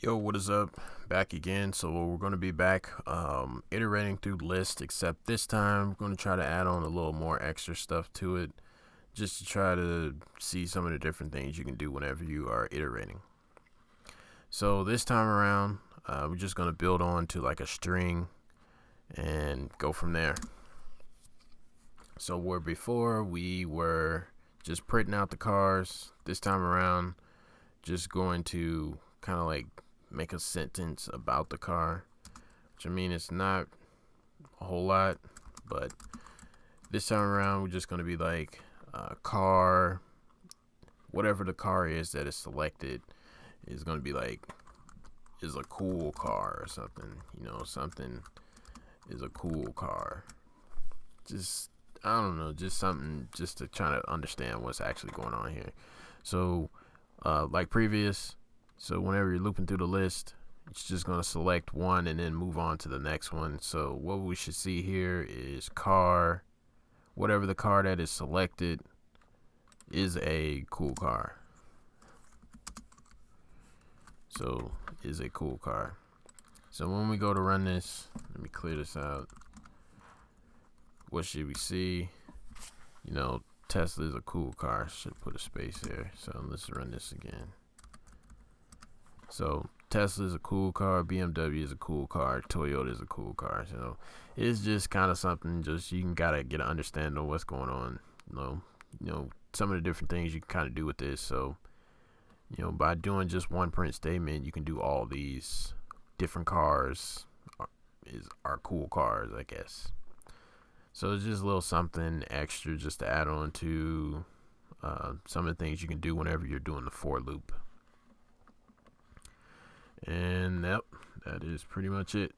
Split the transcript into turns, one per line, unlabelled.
Yo, what is up? Back again. So we're going to be back iterating through lists, except this time we're going to try to add on a little more extra stuff to it, just to try to see some of the different things you can do whenever you are iterating. So this time around, we're just going to build on to like a string and go from there. So where before we were just printing out the cars, this time around just going to kind of like make a sentence about the car, which I mean it's not a whole lot, but this time around we're just going to be like car, whatever the car is that is selected is going to be like is a cool car or something, something is a cool car. Just I don't know, just something just to try to understand what's actually going on here. So like previous, so whenever you're looping through the list, it's just going to select one and then move on to the next one. So what we should see here is car, whatever the car that is selected is a cool car. So is a cool car. So when we go to run this, let me clear this out. What should we see? Tesla is a cool car. Should put a space there. So let's run this again. So Tesla is a cool car, BMW is a cool car, Toyota is a cool car. So it's just kind of something just you can gotta get an understanding of what's going on. Some of the different things you can kind of do with this. So by doing just one print statement, you can do all these different cars are cool cars, I guess. So it's just a little something extra just to add on to some of the things you can do whenever you're doing the for loop. And yep, that is pretty much it.